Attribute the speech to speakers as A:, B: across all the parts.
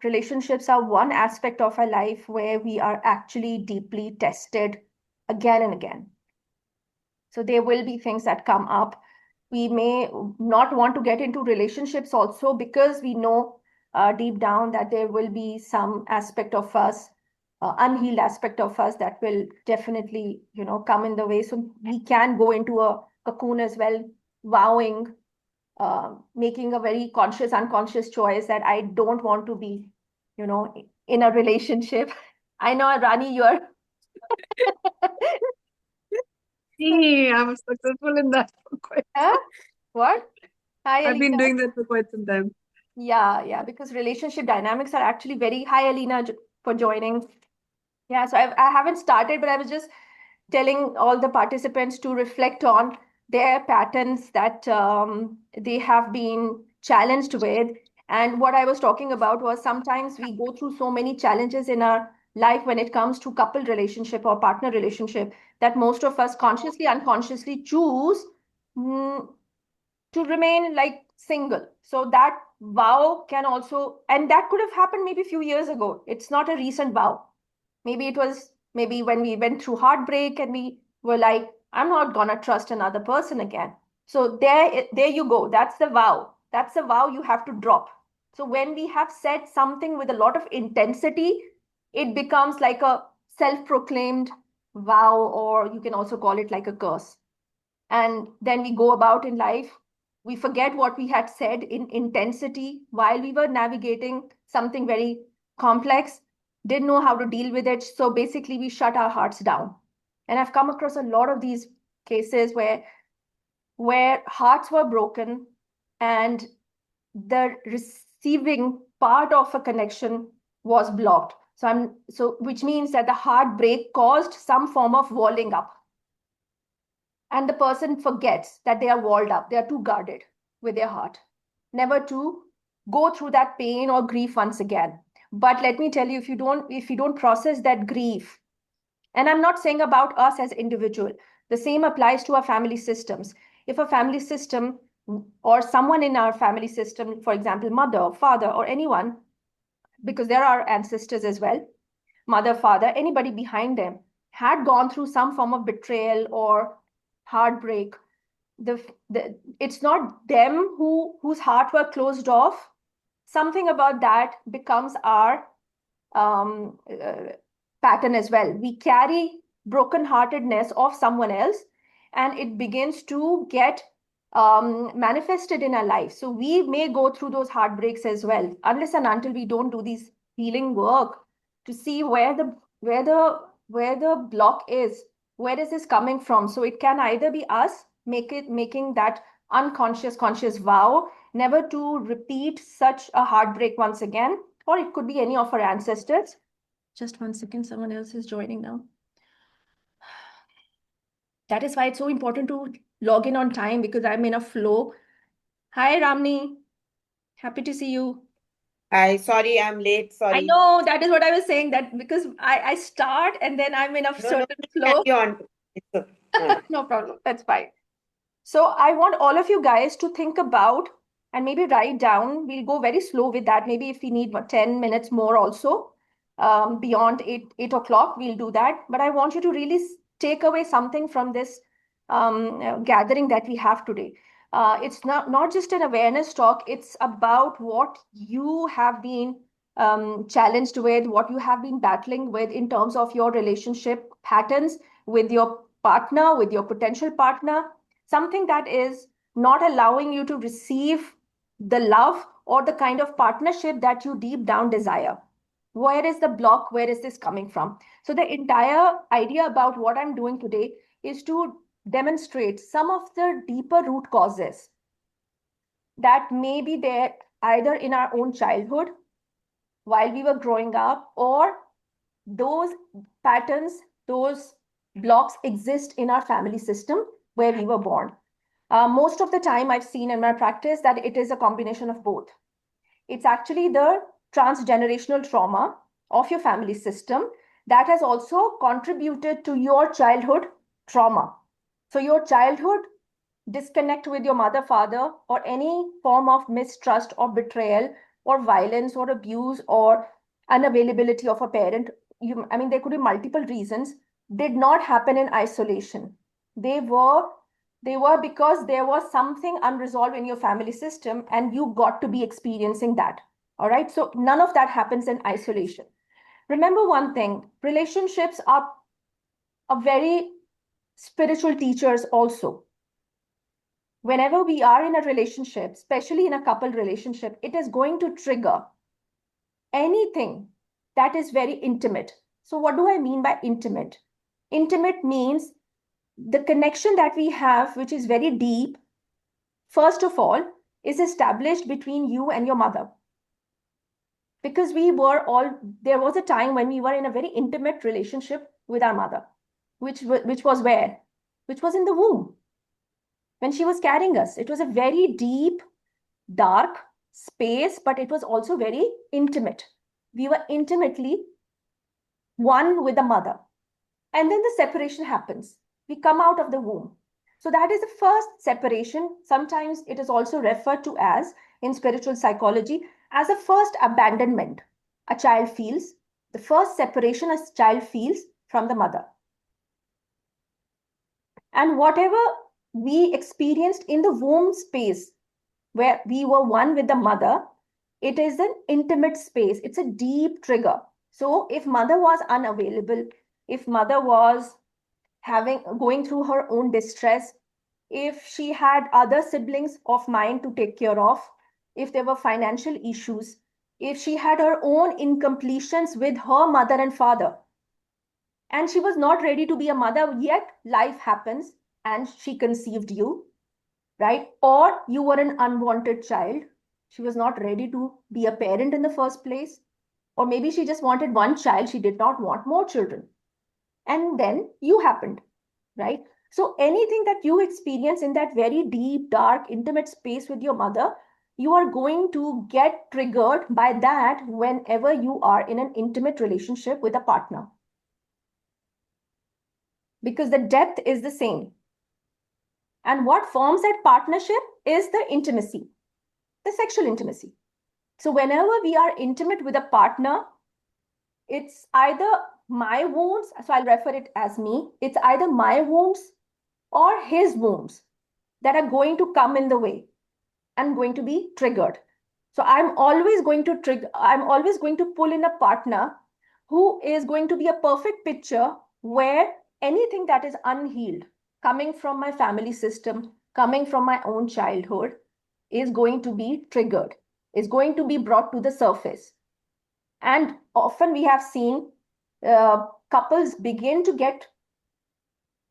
A: relationships are one aspect of our life where we are actually deeply tested again and again. So there will be things that come up. We may not want to get into relationships also because we know deep down that there will be some aspect of us, unhealed aspect of us that will definitely, come in the way. So we can go into a cocoon as well, vowing, making a very conscious, unconscious choice that I don't want to be, in a relationship. I know, Rani, you're.
B: I was successful in that for quite
A: Huh? What? Hi,
B: I've been
A: Alina.
B: doing that for quite some time.
A: Yeah, because relationship dynamics are actually very high, Alina, for joining. Yeah, so I haven't started, but I was just telling all the participants to reflect on their patterns that they have been challenged with. And what I was talking about was sometimes we go through so many challenges in our life when it comes to couple relationship or partner relationship that most of us consciously, unconsciously choose mm, to remain like single. So that vow can also, and that could have happened maybe a few years ago. It's not a recent vow. Maybe it was maybe when we went through heartbreak and we were like, I'm not gonna trust another person again. So there you go. That's the vow. That's the vow you have to drop. So when we have said something with a lot of intensity, it becomes like a self-proclaimed vow, or you can also call it like a curse. And then we go about in life, we forget what we had said in intensity while we were navigating something very complex, didn't know how to deal with it, so basically we shut our hearts down. And I've come across a lot of these cases where hearts were broken and the receiving part of a connection was blocked. So which means that the heartbreak caused some form of walling up, and the person forgets that they are walled up, they are too guarded with their heart, never to go through that pain or grief once again. But let me tell you, if you don't process that grief, and I'm not saying about us as individual, the same applies to our family systems. If a family system or someone in our family system, for example mother, father, or anyone, because there are ancestors as well, mother, father, anybody behind them, had gone through some form of betrayal or heartbreak, it's not them whose heart were closed off. Something about that becomes our pattern as well. We carry brokenheartedness of someone else, and it begins to get manifested in our life. So we may go through those heartbreaks as well, unless and until we don't do these healing work to see where the block is, where is this coming from. So it can either be us making that unconscious conscious vow never to repeat such a heartbreak once again, or it could be any of our ancestors. Just 1 second, someone else is joining now. That is why it's so important to log in on time, because I'm in a flow. Hi, Ramni. Happy to see you.
C: Hi, sorry, I'm late.
A: I
C: Sorry.
A: know, that is what I was saying, that because I start and then I'm in a
C: No,
A: certain flow.
C: carry on. It's no.
A: No problem. That's fine. So I want all of you guys to think about and maybe write down. We'll go very slow with that. Maybe if we need 10 minutes more also, beyond 8 o'clock, we'll do that. But I want you to really take away something from this gathering that we have today. It's not just an awareness talk. It's about what you have been challenged with, what you have been battling with in terms of your relationship patterns with your partner, with your potential partner, something that is not allowing you to receive the love or the kind of partnership that you deep down desire. Where is the block? Where is this coming from? So the entire idea about what I'm doing today is to demonstrate some of the deeper root causes that may be there either in our own childhood while we were growing up, or those patterns, those blocks exist in our family system where we were born. Most of the time, I've seen in my practice that it is a combination of both. It's actually the transgenerational trauma of your family system that has also contributed to your childhood trauma. So, your childhood disconnect with your mother, father, or any form of mistrust or betrayal or violence or abuse or unavailability of a parent, there could be multiple reasons, did not happen in isolation. They were because there was something unresolved in your family system and you got to be experiencing that. All right. So none of that happens in isolation. Remember one thing, relationships are a very spiritual teachers also. Whenever we are in a relationship, especially in a couple relationship, it is going to trigger anything that is very intimate. So what do I mean by intimate? Intimate means the connection that we have, which is very deep, first of all, is established between you and your mother. Because there was a time when we were in a very intimate relationship with our mother, which was where? Which was in the womb. When she was carrying us, it was a very deep, dark space, but it was also very intimate. We were intimately one with the mother. And then the separation happens. We come out of the womb. So that is the first separation. Sometimes it is also referred to as, in spiritual psychology, as a first abandonment a child feels, the first separation a child feels from the mother. And whatever we experienced in the womb space, where we were one with the mother, it is an intimate space. It's a deep trigger. So if mother was unavailable, if mother was going through her own distress, if she had other siblings of mine to take care of, if there were financial issues, if she had her own incompletions with her mother and father, and she was not ready to be a mother, yet life happens and she conceived you, right? Or you were an unwanted child. She was not ready to be a parent in the first place. Or maybe she just wanted one child. She did not want more children. And then you happened, right? So anything that you experience in that very deep, dark, intimate space with your mother, you are going to get triggered by that whenever you are in an intimate relationship with a partner. Because the depth is the same. And what forms that partnership is the intimacy, the sexual intimacy. So whenever we are intimate with a partner, it's either my wounds, so I'll refer it as me, it's either my wounds or his wounds that are going to come in the way and going to be triggered. So I'm always going to pull in a partner who is going to be a perfect picture where anything that is unhealed, coming from my family system, coming from my own childhood, is going to be triggered, is going to be brought to the surface. And often we have seen couples begin to get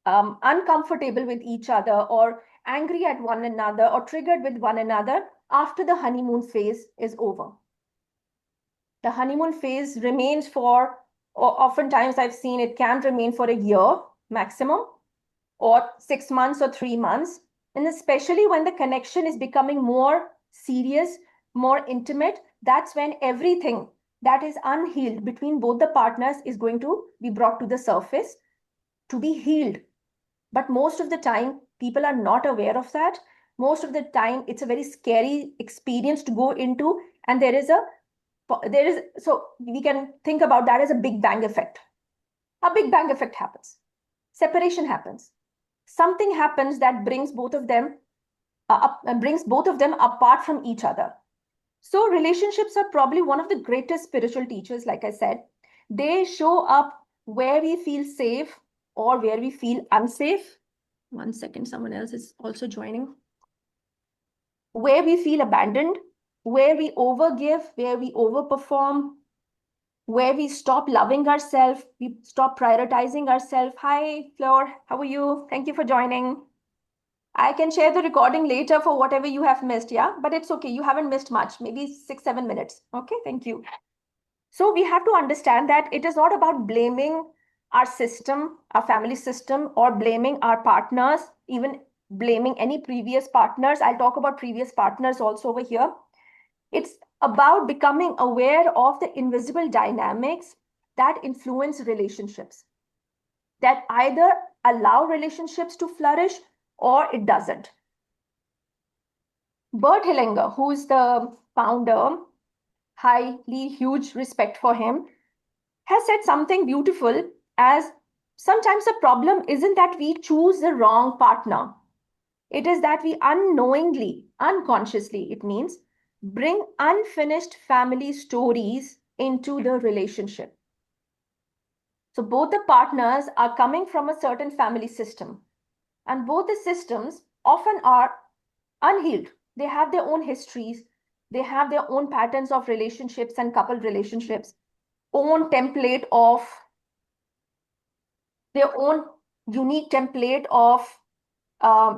A: uncomfortable with each other or angry at one another or triggered with one another after the honeymoon phase is over. The honeymoon phase remains for, or oftentimes I've seen it can remain for a year maximum, or 6 months or 3 months. And especially when the connection is becoming more serious, more intimate, that's when everything that is unhealed between both the partners is going to be brought to the surface to be healed. But most of the time, people are not aware of that. Most of the time, it's a very scary experience to go into. And so we can think about that as a Big Bang effect. A Big Bang effect happens. Separation happens. Something happens that brings both of them apart from each other. So relationships are probably one of the greatest spiritual teachers, like I said. They show up where we feel safe or where we feel unsafe. One second, someone else is also joining. Where we feel abandoned, where we overgive, where we overperform, where we stop loving ourselves, we stop prioritizing ourselves. Hi, Fleur, how are you? Thank you for joining. I can share the recording later for whatever you have missed, yeah? But it's okay, you haven't missed much, maybe 6-7 minutes. Okay, thank you. So we have to understand that it is not about blaming our system, our family system, or blaming our partners, even blaming any previous partners. I'll talk about previous partners also over here. It's about becoming aware of the invisible dynamics that influence relationships, that either allow relationships to flourish or it doesn't. Bert Hellinger, who is the founder highly huge respect for him, has said something beautiful as sometimes the problem isn't that we choose the wrong partner. It is that we unknowingly, unconsciously, it means, bring unfinished family stories into the relationship. So both the partners are coming from a certain family system, and both the systems often are unhealed. They have their own histories, they have their own patterns of relationships and couple relationships, own template of their own unique template of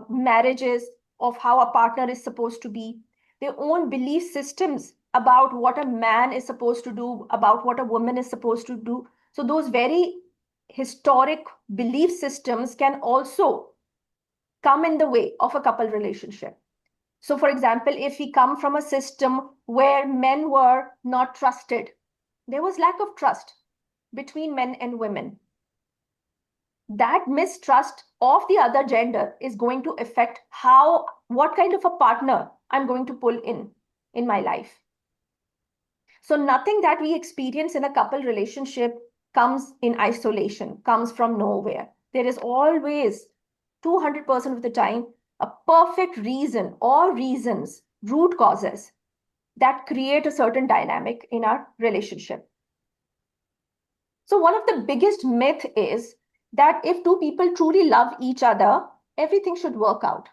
A: marriages, of how a partner is supposed to be, their own belief systems about what a man is supposed to do, about what a woman is supposed to do. So those very historic belief systems can also come in the way of a couple relationship. So, for example, if we come from a system where men were not trusted, there was lack of trust between men and women. That mistrust of the other gender is going to affect what kind of a partner I'm going to pull in my life. So nothing that we experience in a couple relationship comes in isolation, comes from nowhere. There is always 200% of the time a perfect reason or reasons, root causes that create a certain dynamic in our relationship. So one of the biggest myth is that if two people truly love each other, everything should work out.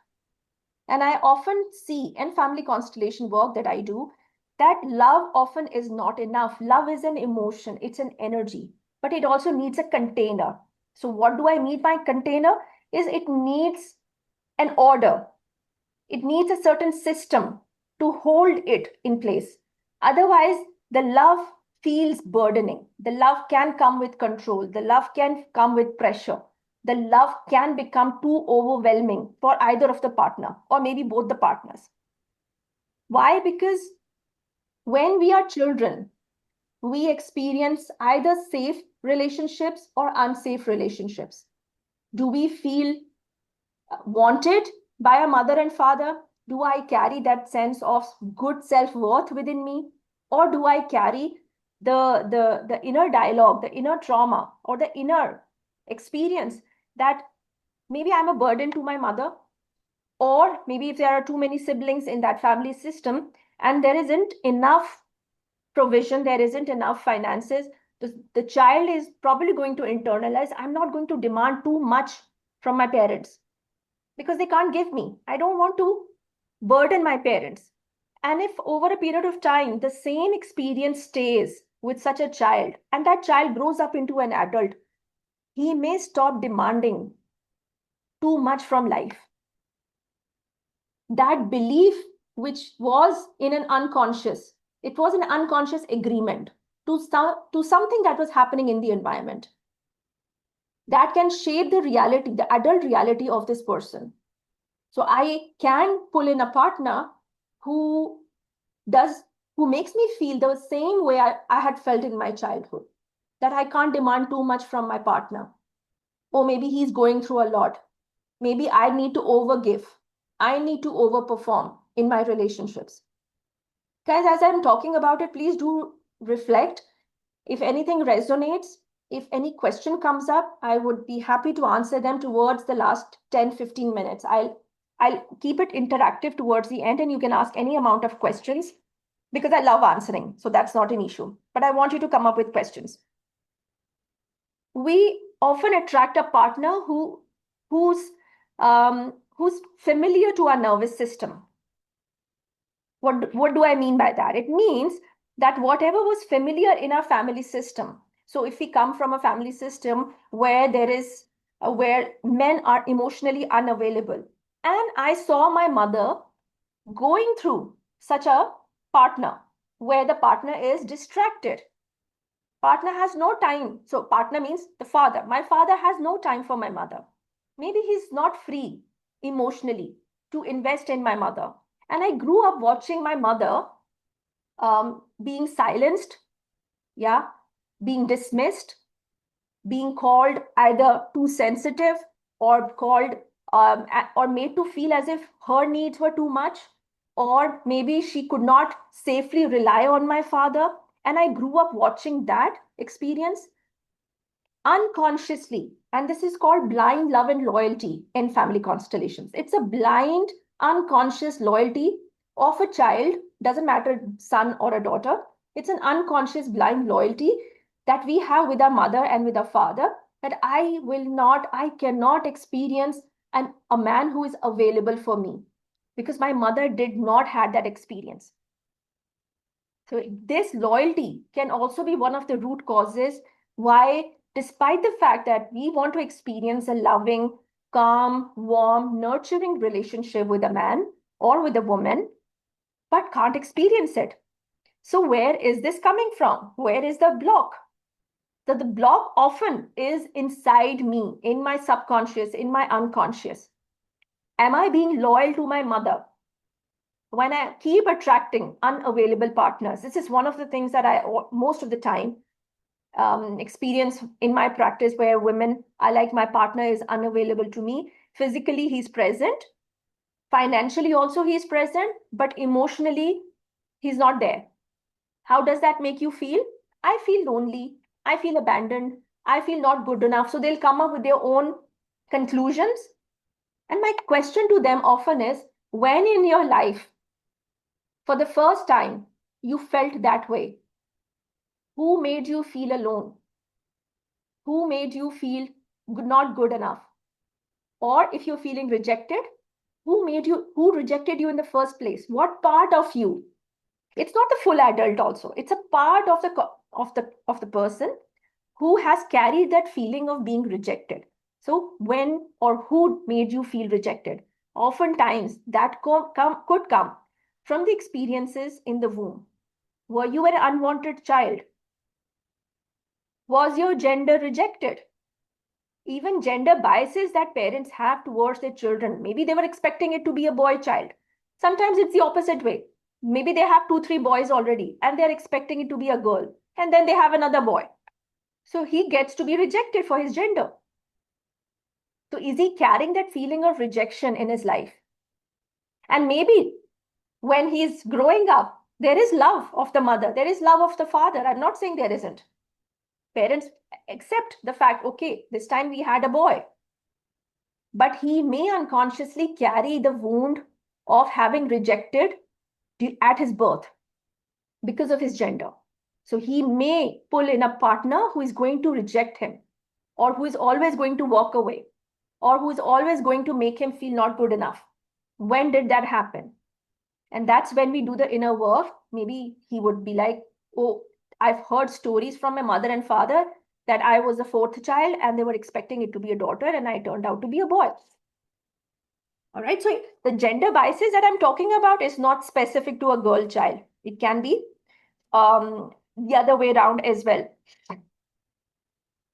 A: And I often see in family constellation work that I do that love often is not enough. Love is an emotion, it's an energy, but it also needs a container. So what do I mean by container? Is it needs an order. It needs a certain system to hold it in place. Otherwise, the love feels burdening. The love can come with control. The love can come with pressure. The love can become too overwhelming for either of the partner or maybe both the partners. Why? Because when we are children, we experience either safe relationships or unsafe relationships. Do we feel wanted by a mother and father? Do I carry that sense of good self-worth within me? Or do I carry the inner dialogue, the inner trauma, or the inner experience that maybe I'm a burden to my mother? Or maybe if there are too many siblings in that family system and there isn't enough provision, there isn't enough finances, the child is probably going to internalize, I'm not going to demand too much from my parents because they can't give me. I don't want to burden my parents. And if over a period of time, the same experience stays with such a child and that child grows up into an adult, he may stop demanding too much from life. That belief, which was in an unconscious, it was an unconscious agreement to something that was happening in the environment, that can shape the reality, the adult reality of this person. So I can pull in a partner who makes me feel the same way I had felt in my childhood, that I can't demand too much from my partner. Or maybe he's going through a lot. Maybe I need to overgive. I need to overperform in my relationships. Guys, as I'm talking about it, please do reflect. If anything resonates, if any question comes up, I would be happy to answer them towards the last 10, 15 minutes. I'll keep it interactive towards the end and you can ask any amount of questions because I love answering. So that's not an issue, but I want you to come up with questions. We often attract a partner who's familiar to our nervous system. What do I mean by that? It means that whatever was familiar in our family system. So if we come from a family system where where men are emotionally unavailable, and I saw my mother going through such a partner where the partner is distracted. Partner has no time. So partner means the father. My father has no time for my mother. Maybe he's not free emotionally to invest in my mother. And I grew up watching my mother being silenced, yeah, being dismissed, being called either too sensitive or called or made to feel as if her needs were too much. or maybe she could not safely rely on my father. And I grew up watching that experience unconsciously. And this is called blind love and loyalty in family constellations. It's a blind, unconscious loyalty of a child, doesn't matter, son or a daughter. It's an unconscious, blind loyalty that we have with our mother and with our father, that I cannot experience a man who is available for me because my mother did not have that experience. So this loyalty can also be one of the root causes why, despite the fact that we want to experience a loving, calm, warm, nurturing relationship with a man or with a woman, but can't experience it. So where is this coming from? Where is the block? So the block often is inside me, in my subconscious, in my unconscious. Am I being loyal to my mother? When I keep attracting unavailable partners, this is one of the things that I most of the time experience in my practice, where women, I like my partner is unavailable to me. Physically, he's present. Financially, also, he's present, but emotionally, he's not there. How does that make you feel? I feel lonely. I feel abandoned. I feel not good enough. So they'll come up with their own conclusions. And my question to them often is, when in your life, for the first time, you felt that way? Who made you feel alone? Who made you feel not good enough? Or if you're feeling rejected, who rejected you in the first place? What part of you? It's not the full adult also. It's a part of the person who has carried that feeling of being rejected. So when or who made you feel rejected? Oftentimes that could come from the experiences in the womb. Were you an unwanted child? Was your gender rejected? Even gender biases that parents have towards their children. Maybe they were expecting it to be a boy child. Sometimes it's the opposite way. Maybe they have 2, 3 boys already and they're expecting it to be a girl. And then they have another boy. So he gets to be rejected for his gender. So is he carrying that feeling of rejection in his life? And maybe when he's growing up, there is love of the mother, there is love of the father. I'm not saying there isn't. Parents accept the fact, okay, this time we had a boy. But he may unconsciously carry the wound of having rejected at his birth because of his gender. So he may pull in a partner who is going to reject him, or who is always going to walk away, or who is always going to make him feel not good enough. When did that happen? And that's when we do the inner work. Maybe he would be like, oh, I've heard stories from my mother and father that I was the 4th child and they were expecting it to be a daughter and I turned out to be a boy. All right, so the gender biases that I'm talking about is not specific to a girl child. It can be the other way around as well.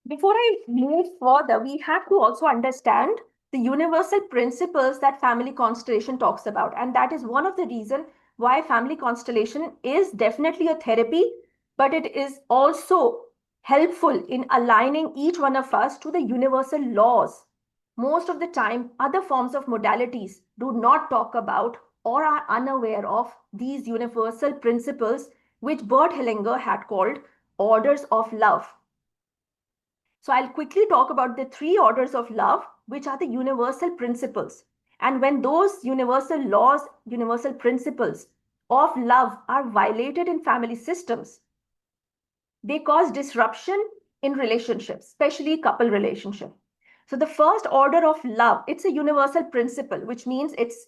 A: Before I move further, we have to also understand the universal principles that family constellation talks about. And that is one of the reasons why family constellation is definitely a therapy, but it is also helpful in aligning each one of us to the universal laws. Most of the time, other forms of modalities do not talk about or are unaware of these universal principles, which Bert Hellinger had called orders of love. So I'll quickly talk about the 3 orders of love, which are the universal principles. And when those universal laws, universal principles of love are violated in family systems, they cause disruption in relationships, especially couple relationship. So the first order of love, it's a universal principle, which means it's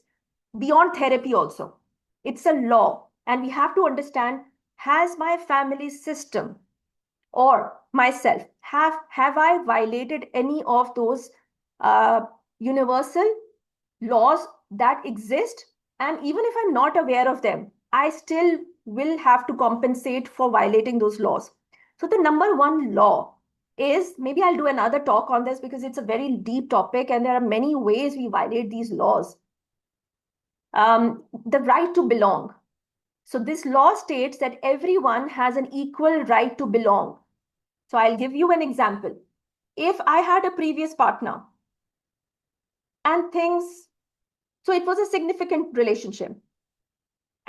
A: beyond therapy also. It's a law. And we have to understand, has my family system or myself, have I violated any of those universal laws that exist? And even if I'm not aware of them, I still will have to compensate for violating those laws. So the number 1 law is, maybe I'll do another talk on this because it's a very deep topic and there are many ways we violate these laws. The right to belong. So this law states that everyone has an equal right to belong. So I'll give you an example. If I had a previous partner and things, so it was a significant relationship,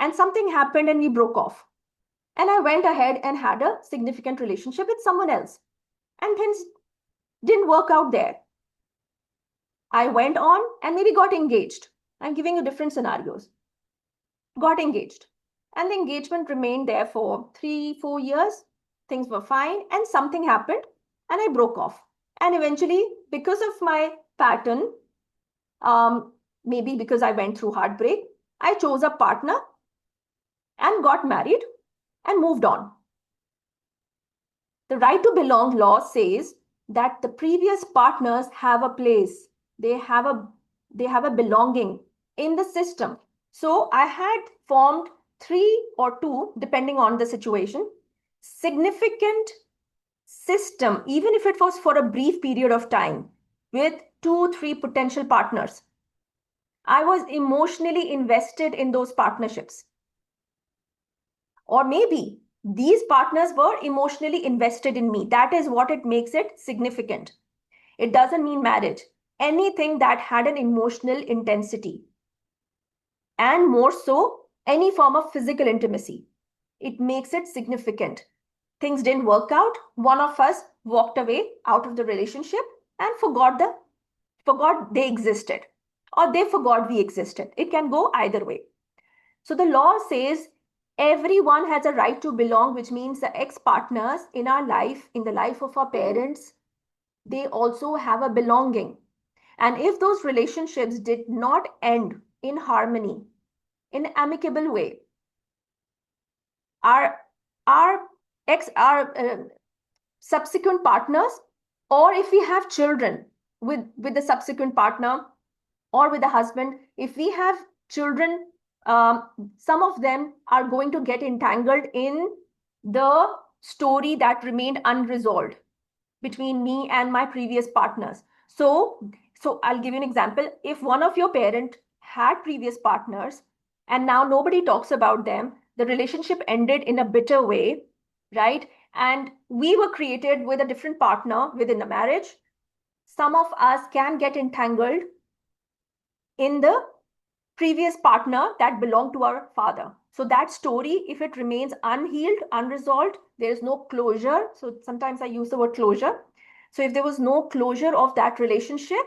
A: and something happened and we broke off. And I went ahead and had a significant relationship with someone else. And things didn't work out there. I went on and maybe got engaged. I'm giving you different scenarios. Got engaged. And the engagement remained there for 3-4 years. Things were fine. And something happened and I broke off. And eventually, because of my pattern, maybe because I went through heartbreak, I chose a partner and got married and moved on. The right to belong law says that the previous partners have a place. They have a belonging in the system. So I had formed 3 or 2, depending on the situation, significant system, even if it was for a brief period of time, with 2-3 potential partners. I was emotionally invested in those partnerships. Or maybe these partners were emotionally invested in me. That is what it makes it significant. It doesn't mean marriage. Anything that had an emotional intensity. And more so, any form of physical intimacy. It makes it significant. Things didn't work out. One of us walked away out of the relationship and forgot they existed. Or they forgot we existed. It can go either way. So the law says everyone has a right to belong, which means the ex-partners in our life, in the life of our parents, they also have a belonging. And if those relationships did not end in harmony, in an amicable way, our subsequent partners, or if we have children with the subsequent partner or with the husband, if we have children, some of them are going to get entangled in the story that remained unresolved between me and my previous partners. So I'll give you an example. If one of your parents had previous partners and now nobody talks about them, the relationship ended in a bitter way, right? And we were created with a different partner within the marriage. Some of us can get entangled in the previous partner that belonged to our father. So that story, if it remains unhealed, unresolved, there is no closure. So sometimes I use the word closure. So if there was no closure of that relationship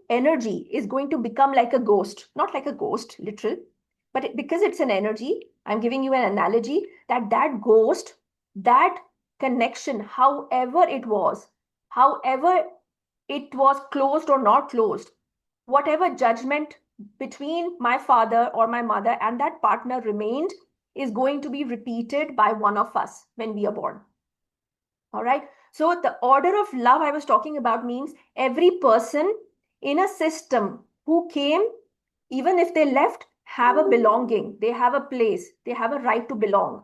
A: energy is going to become like a ghost, not like a ghost, literal, but because it's an energy, I'm giving you an analogy that ghost, that connection, however it was closed or not closed, whatever judgment between my father or my mother and that partner remained is going to be repeated by one of us when we are born. All right. So the order of love I was talking about means every person in a system who came, even if they left, have a belonging. They have a place. They have a right to belong.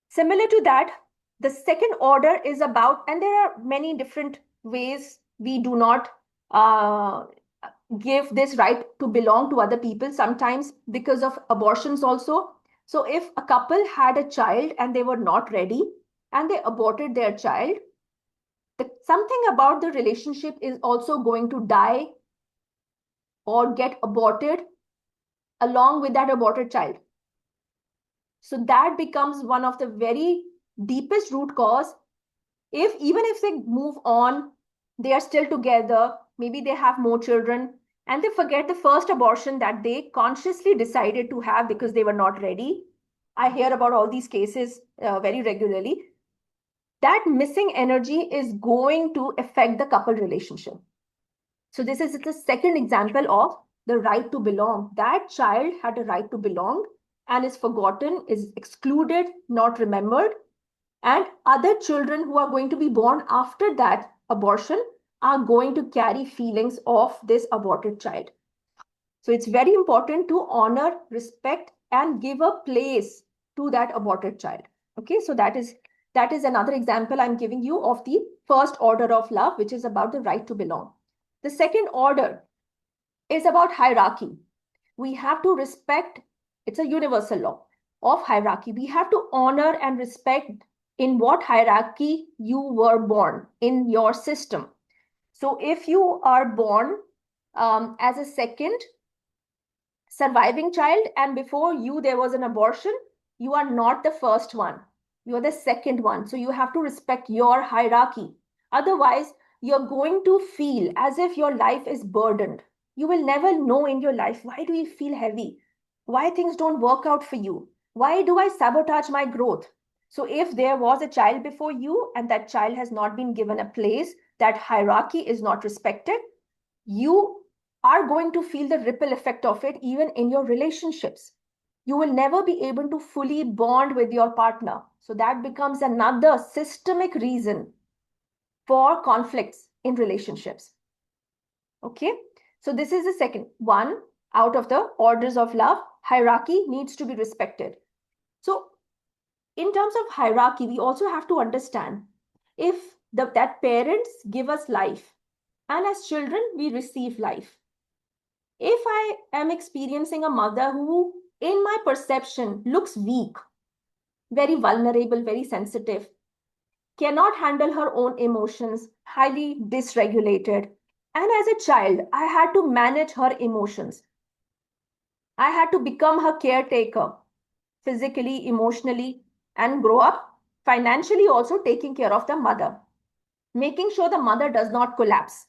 A: Similar to that, the second order is about, and there are many different ways we do not give this right to belong to other people, sometimes because of abortions also. So if a couple had a child and they were not ready and they aborted their child, something about the relationship is also going to die or get aborted along with that aborted child. So that becomes one of the very deepest root cause. Even if they move on, they are still together, maybe they have more children, and they forget the first abortion that they consciously decided to have because they were not ready. I hear about all these cases very regularly. That missing energy is going to affect the couple relationship. So this is the second example of the right to belong. That child had a right to belong and is forgotten, is excluded, not remembered. And other children who are going to be born after that abortion are going to carry feelings of this aborted child. So it's very important to honor, respect, and give a place to that aborted child. Okay, so that is another example I'm giving you of the first order of love, which is about the right to belong. The second order is about hierarchy. We have to respect, it's a universal law of hierarchy. We have to honor and respect in what hierarchy you were born in your system. So if you are born as a second surviving child, and before you there was an abortion, you are not the first one. You are the second one. So you have to respect your hierarchy. Otherwise, you're going to feel as if your life is burdened. You will never know in your life, why do you feel heavy? Why things don't work out for you? Why do I sabotage my growth? So if there was a child before you and that child has not been given a place, that hierarchy is not respected, you are going to feel the ripple effect of it even in your relationships. You will never be able to fully bond with your partner. So that becomes another systemic reason for conflicts in relationships. Okay, so this is the second one out of the orders of love. Hierarchy needs to be respected. So in terms of hierarchy, we also have to understand if that parents give us life, and as children we receive life. If I am experiencing a mother who, in my perception, looks weak, very vulnerable, very sensitive, cannot handle her own emotions, highly dysregulated, and as a child, I had to manage her emotions. I had to become her caretaker, physically, emotionally, and grow up financially, also taking care of the mother, making sure the mother does not collapse.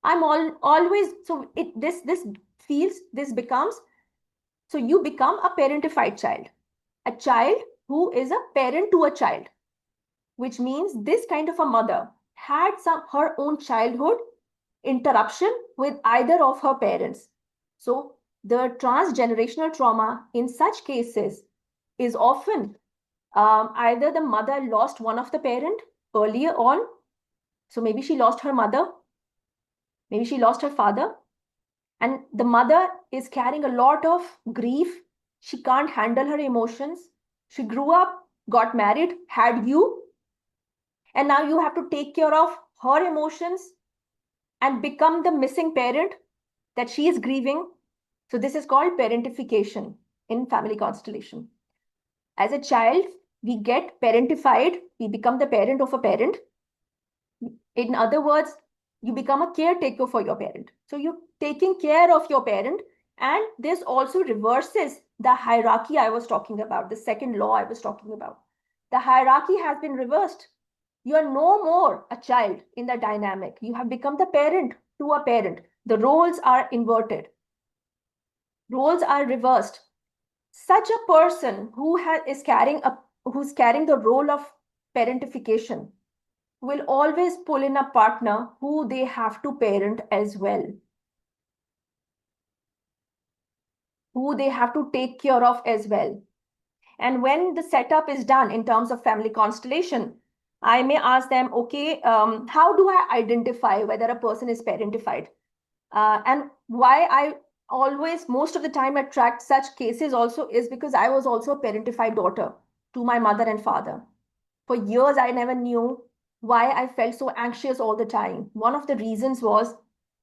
A: I'm always, so this becomes, so you become a parentified child, a child who is a parent to a child, which means this kind of a mother had her own childhood interruption with either of her parents. So the transgenerational trauma in such cases is often either the mother lost one of the parent earlier on. So maybe she lost her mother, maybe she lost her father, and the mother is carrying a lot of grief. She can't handle her emotions. She grew up, got married, had you, and now you have to take care of her emotions and become the missing parent that she is grieving. So this is called parentification in family constellation. As a child, we get parentified, we become the parent of a parent. In other words, you become a caretaker for your parent. So you're taking care of your parent, and this also reverses the hierarchy I was talking about, the second law I was talking about. The hierarchy has been reversed. You are no more a child in the dynamic. You have become the parent to a parent. The roles are inverted. Roles are reversed. Such a person who's carrying the role of parentification will always pull in a partner who they have to parent as well, who they have to take care of as well. And when the setup is done in terms of family constellation, I may ask them, okay, how do I identify whether a person is parentified? And why I always, most of the time, attract such cases also is because I was also a parentified daughter to my mother and father. For years, I never knew why I felt so anxious all the time. One of the reasons was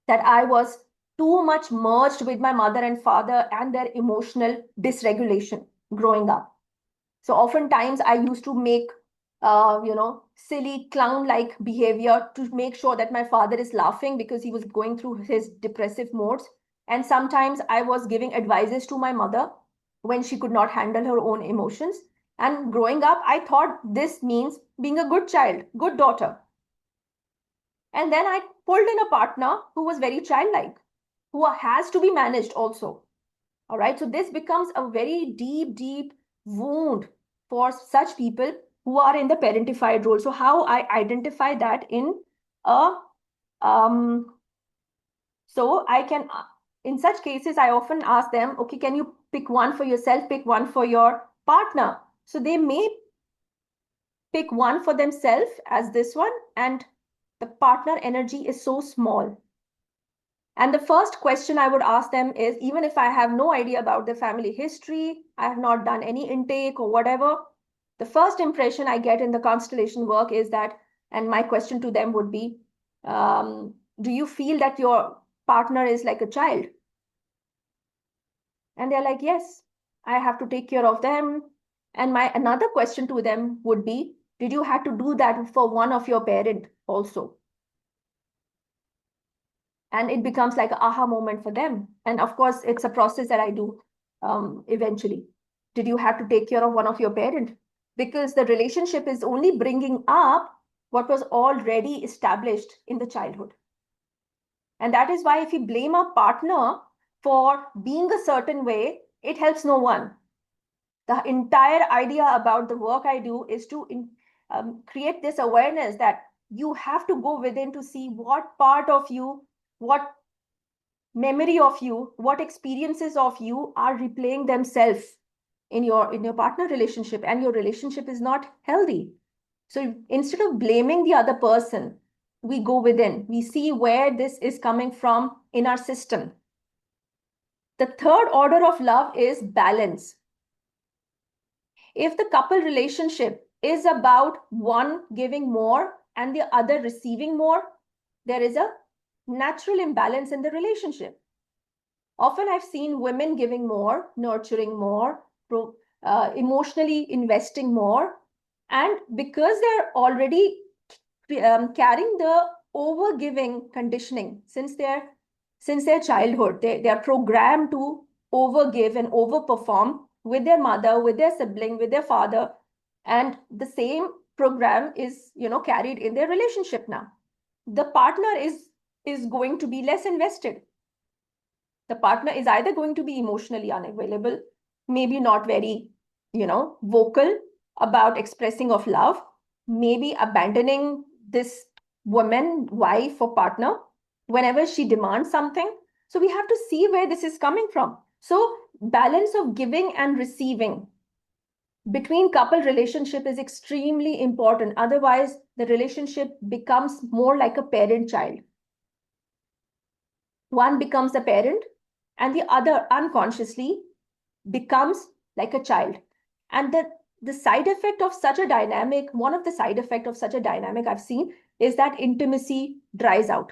A: that I was too much merged with my mother and father and their emotional dysregulation growing up. So oftentimes I used to make, silly clown-like behavior to make sure that my father is laughing because he was going through his depressive modes. And sometimes I was giving advices to my mother when she could not handle her own emotions. And growing up, I thought this means being a good child, good daughter. And then I pulled in a partner who was very childlike, who has to be managed also. All right. So this becomes a very deep, deep wound for such people who are in the parentified role. So how I identify that in a, so I can, in such cases, I often ask them, okay, can you pick one for yourself, pick one for your partner? So they may pick one for themselves as this one, and the partner energy is so small. And the first question I would ask them is, even if I have no idea about the family history, I have not done any intake or whatever, the first impression I get in the constellation work is that, and my question to them would be, do you feel that your partner is like a child? And they're like, yes, I have to take care of them. And my another question to them would be, did you have to do that for one of your parent also? And it becomes like an aha moment for them. And of course, it's a process that I do eventually. Did you have to take care of one of your parents? Because the relationship is only bringing up what was already established in the childhood. And that is why if you blame a partner for being a certain way, it helps no one. The entire idea about the work I do is to create this awareness that you have to go within to see what part of you, what memory of you, what experiences of you are replaying themselves in your partner relationship, and your relationship is not healthy. So instead of blaming the other person, we go within, we see where this is coming from in our system. The third order of love is balance. If the couple relationship is about one giving more and the other receiving more, there is a natural imbalance in the relationship. Often I've seen women giving more, nurturing more, emotionally investing more. And because they're already carrying the over-giving conditioning since their childhood, they are programmed to over-give and over-perform with their mother, with their sibling, with their father. And the same program is, carried in their relationship now. The partner is going to be less invested. The partner is either going to be emotionally unavailable, maybe not very, vocal about expressing of love, maybe abandoning this woman, wife, or partner whenever she demands something. So we have to see where this is coming from. So balance of giving and receiving between couple relationship is extremely important. Otherwise, the relationship becomes more like a parent-child. One becomes a parent and the other unconsciously becomes like a child. And the side effect of such a dynamic, one of the side effects of such a dynamic I've seen is that intimacy dries out.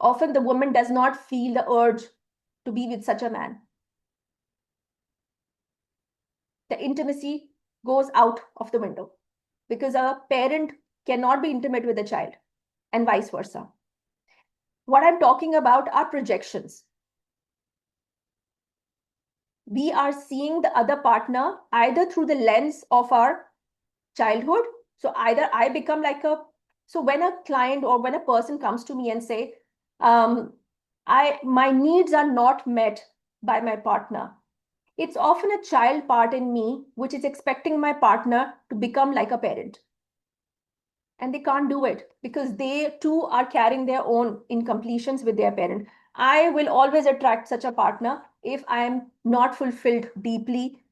A: Often the woman does not feel the urge to be with such a man. The intimacy goes out of the window because a parent cannot be intimate with a child and vice versa. What I'm talking about are projections. We are seeing the other partner either through the lens of our childhood. So either I become like so when a client or when a person comes to me and say, my needs are not met by my partner, it's often a child part in me which is expecting my partner to become like a parent. And they can't do it because they too are carrying their own incompletions with their parent. I will always attract such a partner if I am not fulfilled deeply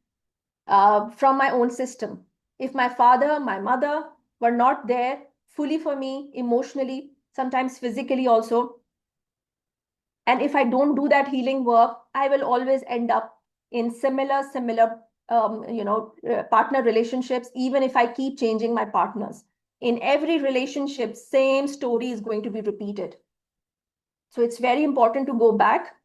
A: from my own system. If my father, my mother were not there fully for me emotionally, sometimes physically also, and if I don't do that healing work, I will always end up in similar partner relationships, even if I keep changing my partners. In every relationship, same story is going to be repeated. So it's very important to go back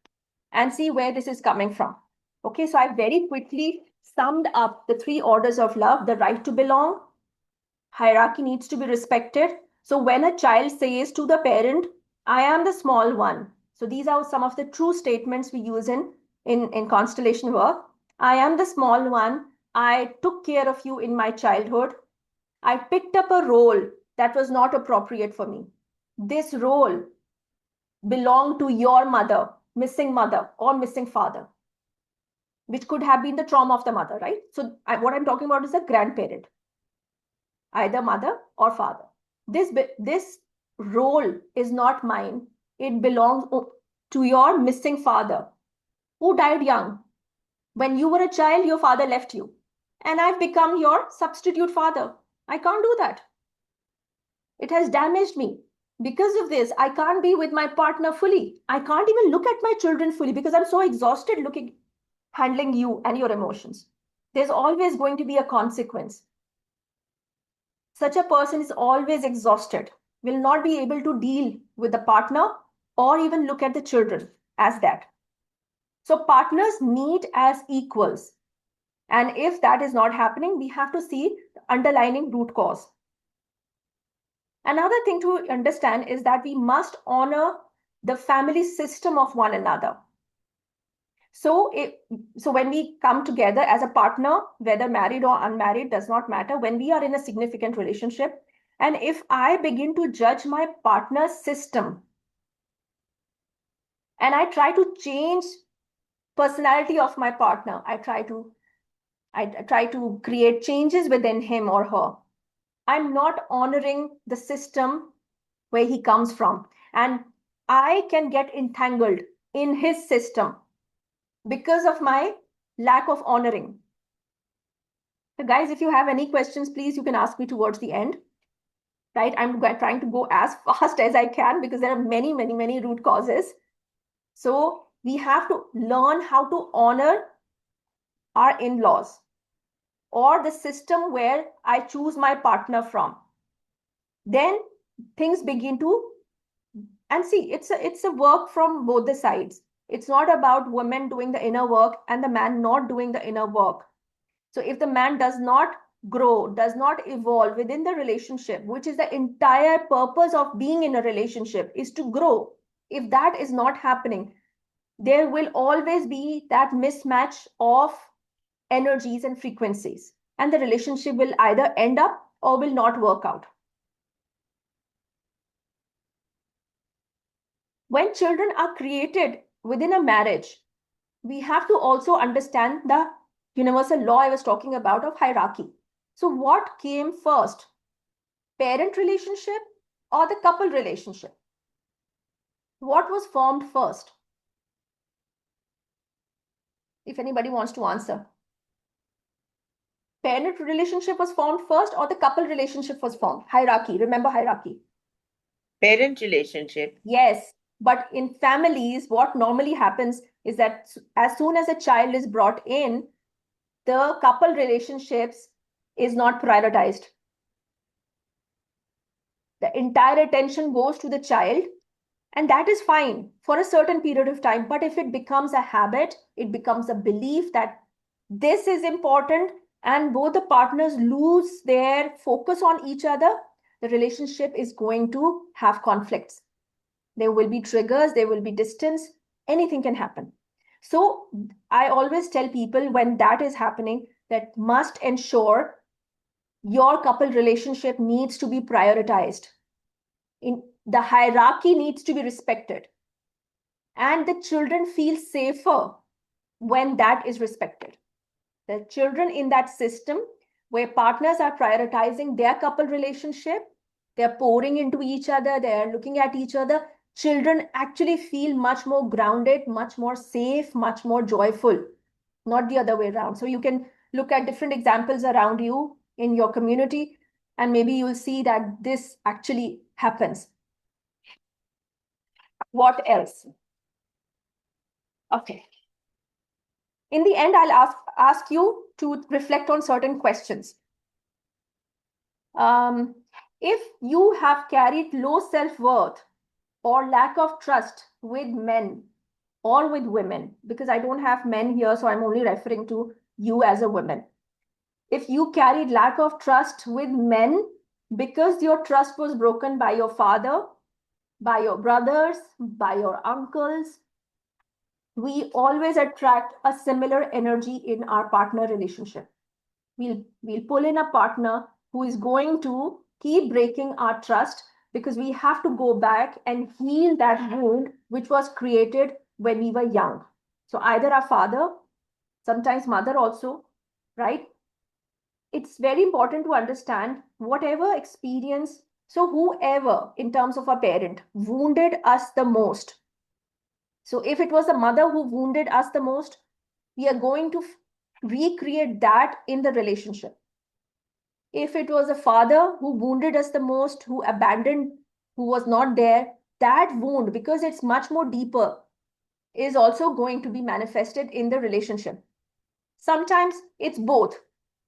A: and see where this is coming from. Okay, so I very quickly summed up the 3 orders of love: the right to belong, hierarchy needs to be respected. So when a child says to the parent, I am the small one. So these are some of the true statements we use in constellation work. I am the small one. I took care of you in my childhood. I picked up a role that was not appropriate for me. This role belonged to your mother, or missing father, which could have been the trauma of the mother, right? So what I'm talking about is a grandparent, either mother or father. This role is not mine. It belongs to your missing father who died young. When you were a child, your father left you. And I've become your substitute father. I can't do that. It has damaged me. Because of this, I can't be with my partner fully. I can't even look at my children fully because I'm so exhausted handling you and your emotions. There's always going to be a consequence. Such a person is always exhausted, will not be able to deal with the partner or even look at the children as that. So partners meet as equals. And if that is not happening, we have to see the underlying root cause. Another thing to understand is that we must honor the family system of one another. So when we come together as a partner, whether married or unmarried, does not matter, when we are in a significant relationship, and if I begin to judge my partner's system and I try to change personality of my partner, I try to create changes within him or her, I'm not honoring the system where he comes from, and I can get entangled in his system because of my lack of honoring. So guys, if you have any questions, please, you can ask me towards the end, right? I'm trying to go as fast as I can because there are many, many, many root causes. So we have to learn how to honor our in-laws or the system where I choose my partner from. Then things begin to, and see, it's a work from both the sides. It's not about women doing the inner work and the man not doing the inner work. So if the man does not grow, does not evolve within the relationship, which is the entire purpose of being in a relationship, is to grow. If that is not happening, there will always be that mismatch of energies and frequencies, and the relationship will either end up or will not work out. When children are created within a marriage, we have to also understand the universal law I was talking about of hierarchy. So what came first? Parent relationship or the couple relationship? What was formed first? If anybody wants to answer. Parent relationship was formed first or the couple relationship was formed? Hierarchy. Remember hierarchy.
C: Parent relationship.
A: Yes. But in families, what normally happens is that as soon as a child is brought in, the couple relationships is not prioritized. The entire attention goes to the child, and that is fine for a certain period of time. But if it becomes a habit, it becomes a belief that this is important, and both the partners lose their focus on each other, the relationship is going to have conflicts. There will be triggers, there will be distance, anything can happen. So I always tell people when that is happening, that must ensure your couple relationship needs to be prioritized. The hierarchy needs to be respected. And the children feel safer when that is respected. The children in that system where partners are prioritizing their couple relationship, they're pouring into each other, they're looking at each other, children actually feel much more grounded, much more safe, much more joyful, not the other way around. So you can look at different examples around you in your community, and maybe you'll see that this actually happens. What else? Okay. In the end, I'll ask you to reflect on certain questions. If you have carried low self-worth or lack of trust with men or with women, because I don't have men here, so I'm only referring to you as a woman. If you carried lack of trust with men because your trust was broken by your father, by your brothers, by your uncles, we always attract a similar energy in our partner relationship. We'll pull in a partner who is going to keep breaking our trust, because we have to go back and heal that wound which was created when we were young. So either our father, sometimes mother also, right? It's very important to understand whatever experience, so whoever in terms of a parent wounded us the most. So if it was the mother who wounded us the most, we are going to recreate that in the relationship. If it was a father who wounded us the most, who abandoned, who was not there, that wound, because it's much more deeper, is also going to be manifested in the relationship. Sometimes it's both.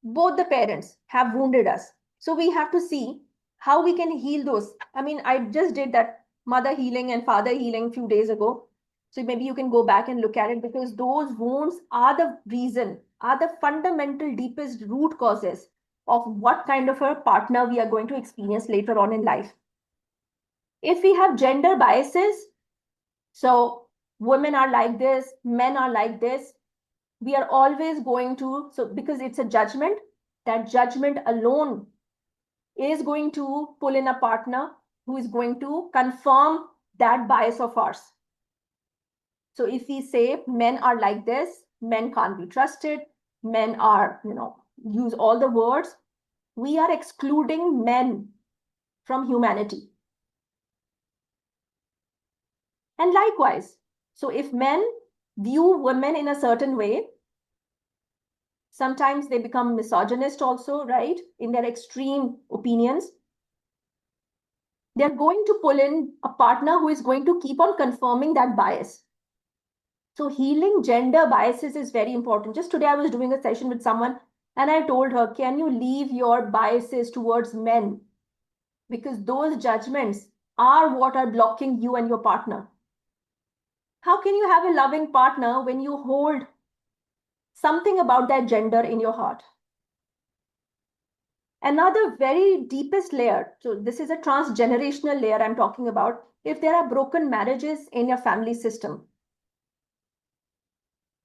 A: Both the parents have wounded us. So we have to see how we can heal those. I mean, I just did that mother healing and father healing a few days ago. So maybe you can go back and look at it, because those wounds are the reason, are the fundamental, deepest root causes of what kind of a partner we are going to experience later on in life. If we have gender biases, so women are like this, men are like this, we are always going to, so because it's a judgment, that judgment alone is going to pull in a partner who is going to confirm that bias of ours. So if we say men are like this, men can't be trusted, men are, use all the words, we are excluding men from humanity. And likewise, so if men view women in a certain way, sometimes they become misogynist also, right? In their extreme opinions. They're going to pull in a partner who is going to keep on confirming that bias. So healing gender biases is very important. Just today I was doing a session with someone and I told her, can you leave your biases towards men? Because those judgments are what are blocking you and your partner. How can you have a loving partner when you hold something about that gender in your heart? Another very deepest layer, so this is a transgenerational layer I'm talking about, if there are broken marriages in your family system.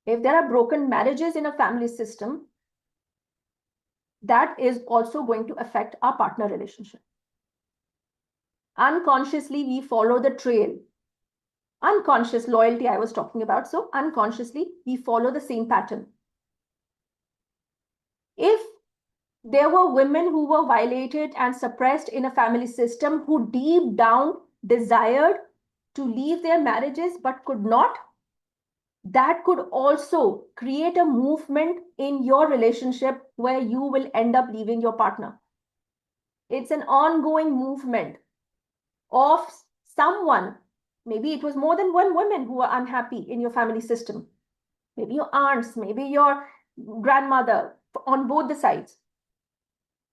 A: If there are broken marriages in a family system, that is also going to affect our partner relationship. Unconsciously, we follow the trail. Unconscious loyalty I was talking about, so unconsciously, we follow the same pattern. If there were women who were violated and suppressed in a family system who deep down desired to leave their marriages but could not, that could also create a movement in your relationship where you will end up leaving your partner. It's an ongoing movement of someone. Maybe it was more than one woman who are unhappy in your family system. Maybe your aunts, maybe your grandmother on both the sides.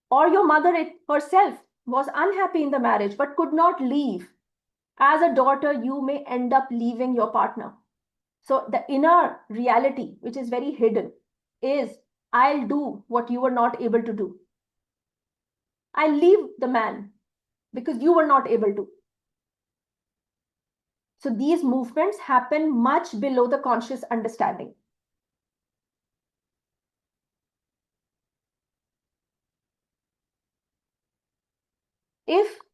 A: Or your mother herself was unhappy in the marriage but could not leave. As a daughter, you may end up leaving your partner. So the inner reality, which is very hidden, is I'll do what you were not able to do. I'll leave the man because you were not able to. So these movements happen much below the conscious understanding.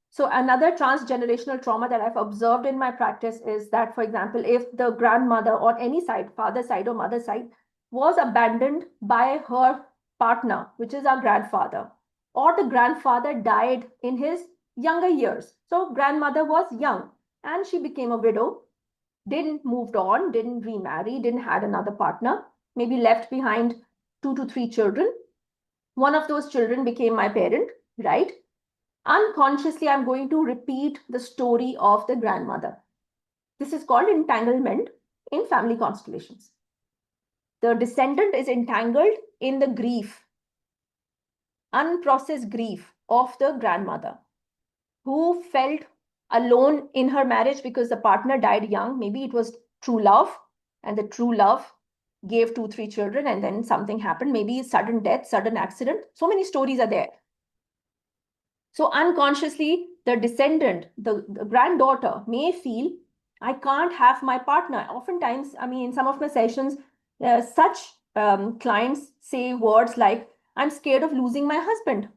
A: So another transgenerational trauma that I've observed in my practice is that, for example, if the grandmother on any side, father side or mother side, was abandoned by her partner, which is our grandfather, or the grandfather died in his younger years. So grandmother was young and she became a widow, didn't moved on, didn't remarry, didn't had another partner, maybe left behind 2 to 3 children. One of those children became my parent, right? Unconsciously, I'm going to repeat the story of the grandmother. This is called entanglement in family constellations. The descendant is entangled in the grief, unprocessed grief of the grandmother, who felt alone in her marriage because the partner died young. Maybe it was true love, and the true love gave 2, 3 children, and then something happened, maybe sudden death, sudden accident. So many stories are there. So unconsciously, the descendant, the granddaughter may feel, I can't have my partner. Oftentimes, I mean, in some of my sessions, such clients say words like, I'm scared of losing my husband.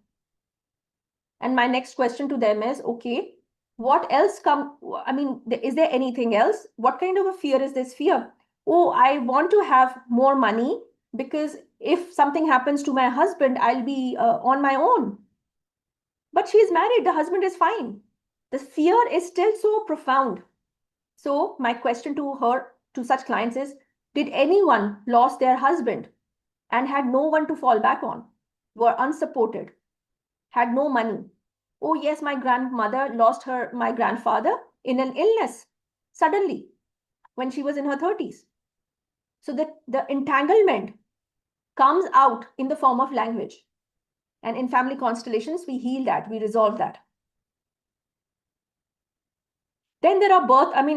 A: And my next question to them is, okay, what else is there anything else? What kind of a fear is this fear? Oh, I want to have more money because if something happens to my husband, I'll be on my own. But she is married, the husband is fine. The fear is still so profound. So my question to such clients is, did anyone lost their husband and had no one to fall back on, were unsupported, had no money? Oh yes, my grandmother lost my grandfather in an illness suddenly when she was in her 30s. So the entanglement comes out in the form of language. And in family constellations, we heal that, we resolve that. Then there are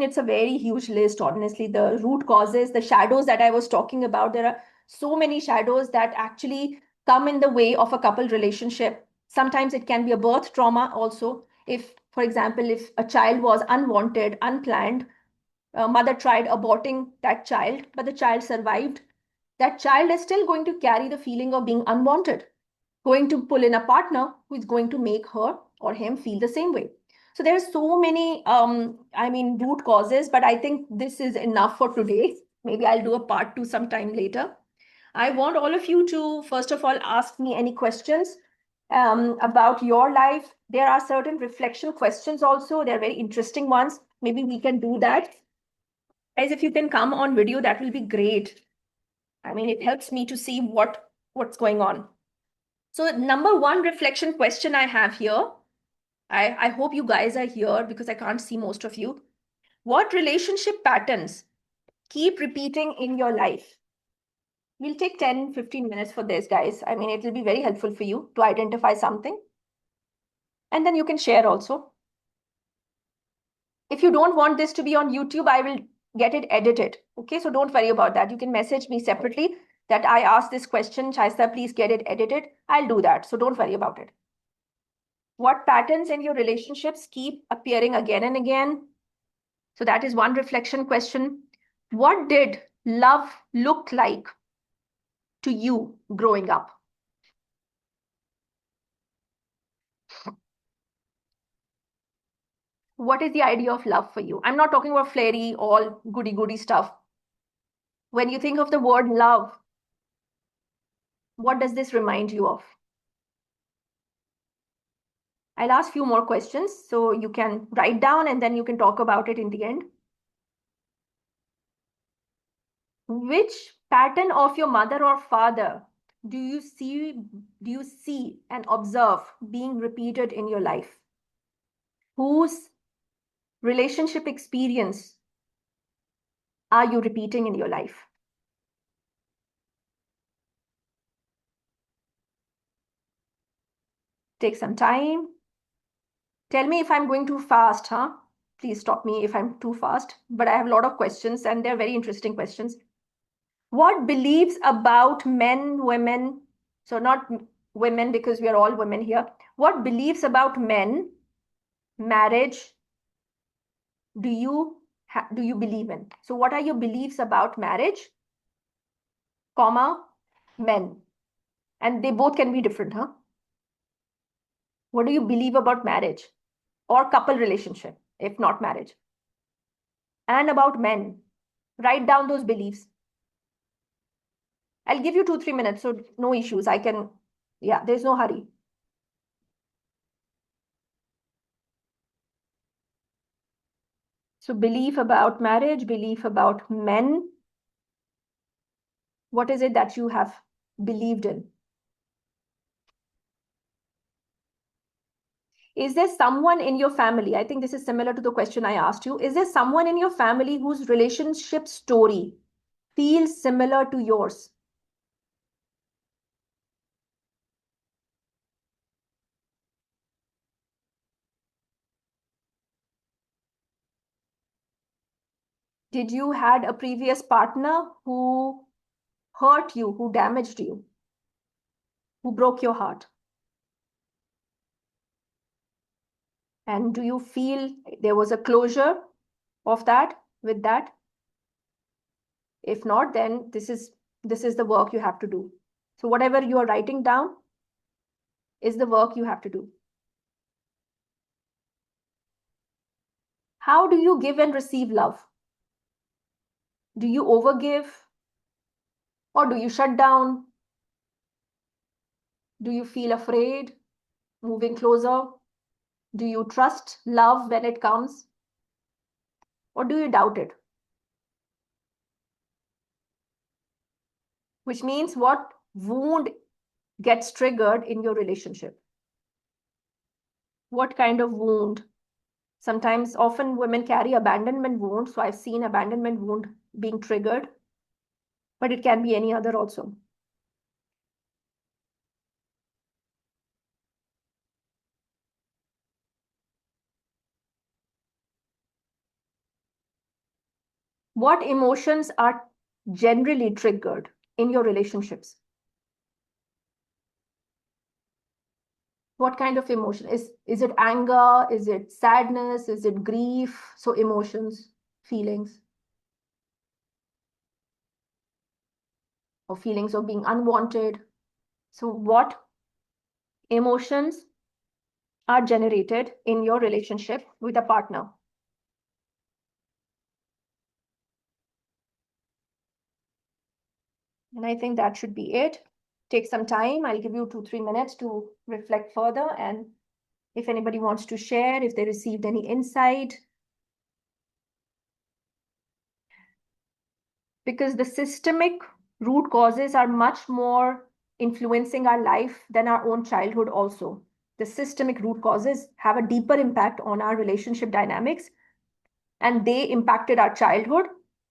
A: it's a very huge list, honestly, the root causes, the shadows that I was talking about. There are so many shadows that actually come in the way of a couple relationship. Sometimes it can be a birth trauma also. If, for example, if a child was unwanted, unplanned, mother tried aborting that child, but the child survived, that child is still going to carry the feeling of being unwanted, going to pull in a partner who is going to make her or him feel the same way. So there are so many, root causes, but I think this is enough for today. Maybe I'll do a part 2 sometime later. I want all of you to, first of all, ask me any questions about your life. There are certain reflection questions also. They're very interesting ones. Maybe we can do that. Guys, if you can come on video, that will be great. I mean, it helps me to see what's going on. So number one reflection question I have here, I hope you guys are here because I can't see most of you. What relationship patterns keep repeating in your life? We'll take 10-15 minutes for this, guys. I mean, it will be very helpful for you to identify something. And then you can share also. If you don't want this to be on YouTube, I will get it edited. Okay, so don't worry about that. You can message me separately that I asked this question, Shaista, please get it edited. I'll do that. So don't worry about it. What patterns in your relationships keep appearing again and again? So that is one reflection question. What did love look like to you growing up? What is the idea of love for you? I'm not talking about flary, all goody-goody stuff. When you think of the word love, what does this remind you of? I'll ask a few more questions so you can write down and then you can talk about it in the end. Which pattern of your mother or father do you see and observe being repeated in your life? Whose relationship experience are you repeating in your life? Take some time. Tell me if I'm going too fast, huh? Please stop me if I'm too fast. But I have a lot of questions and they're very interesting questions. What beliefs about men, women, so not women because we are all women here. What beliefs about men, marriage, do you believe in? So what are your beliefs about marriage, comma, men? And they both can be different, huh? What do you believe about marriage or couple relationship, if not marriage? And about men, write down those beliefs. I'll give you 2-3 minutes, so no issues. There's no hurry. So belief about marriage, belief about men. What is it that you have believed in? Is there someone in your family? I think this is similar to the question I asked you. Is there someone in your family whose relationship story feels similar to yours? Did you had a previous partner who hurt you, who damaged you, who broke your heart? And do you feel there was a closure of that with that? If not, then this is the work you have to do. So whatever you are writing down is the work you have to do. How do you give and receive love? Do you overgive? Or do you shut down? Do you feel afraid moving closer? Do you trust love when it comes? Or do you doubt it? Which means what wound gets triggered in your relationship? What kind of wound? Sometimes, often women carry abandonment wound. So I've seen abandonment wound being triggered, but it can be any other also. What emotions are generally triggered in your relationships? What kind of emotion? Is it anger? Is it sadness? Is it grief? So emotions, feelings, or feelings of being unwanted. So what emotions are generated in your relationship with a partner? And I think that should be it. Take some time. I'll give you 2-3 minutes to reflect further. And if anybody wants to share, if they received any insight, because the systemic root causes are much more influencing our life than our own childhood also. The systemic root causes have a deeper impact on our relationship dynamics, and they impacted our childhood.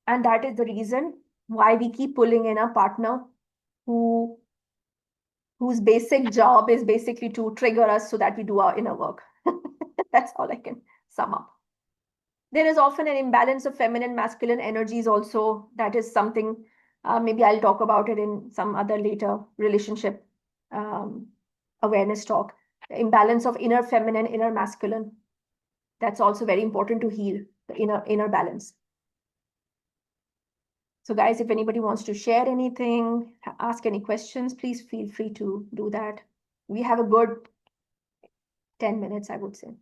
A: And that is the reason why we keep pulling in a partner who whose basic job is basically to trigger us so that we do our inner work. That's all I can sum up. There is often an imbalance of feminine masculine energies also. That is something, maybe I'll talk about it in some other later relationship awareness talk. The imbalance of inner feminine, inner masculine. That's also very important to heal the inner balance. So guys, if anybody wants to share anything, ask any questions, please feel free to do that. We have a good 10 minutes, I would say.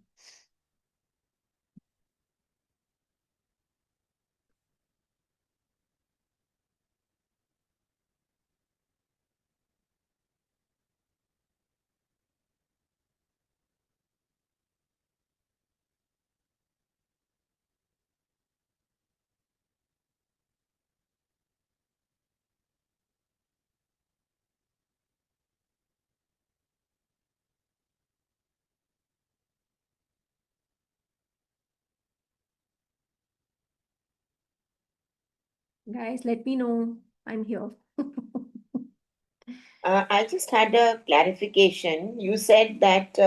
A: Guys, let me know. I'm here.
C: I just had a clarification. You said that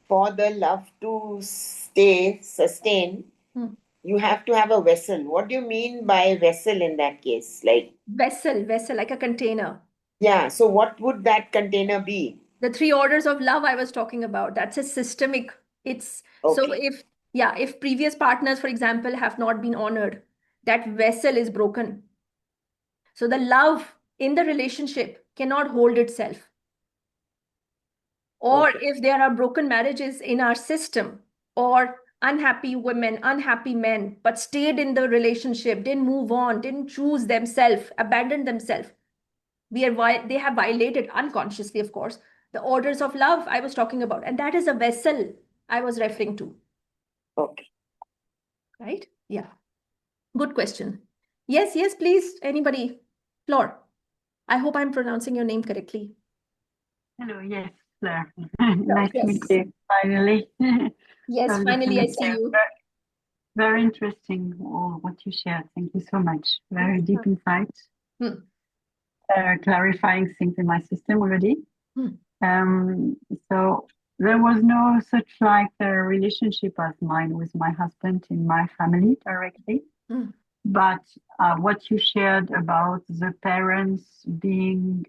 C: for the love to sustain, you have to have a vessel. What do you mean by vessel in that case? Like,
A: Vessel, like a container.
C: yeah, so what would that container be?
A: The 3 orders of love I was talking about, that's a systemic. It's so
C: Okay.
A: if previous partners, for example, have not been honored, that vessel is broken. So the love in the relationship cannot hold itself. Or
C: Okay.
A: if there are broken marriages in our system, or unhappy women, unhappy men, but stayed in the relationship, didn't move on, didn't choose themselves, abandoned themselves, they have violated unconsciously, of course, the orders of love I was talking about. And that is a vessel I was referring to.
C: Okay.
A: Right? Yeah. Good question. Yes, please. Anybody? Flor. I hope I'm pronouncing your name correctly.
B: Hello, yes, Claire.
A: Flor,
B: Nice to meet
A: yes.
B: you, finally.
A: Yes,
B: Lovely to
A: finally I
B: meet
A: see
B: you.
A: you.
B: Very interesting all what you shared. Thank you so much. Very deep insights. Clarifying things in my system already. So there was no such like a relationship as mine with my husband in my family directly. But what you shared about the parents being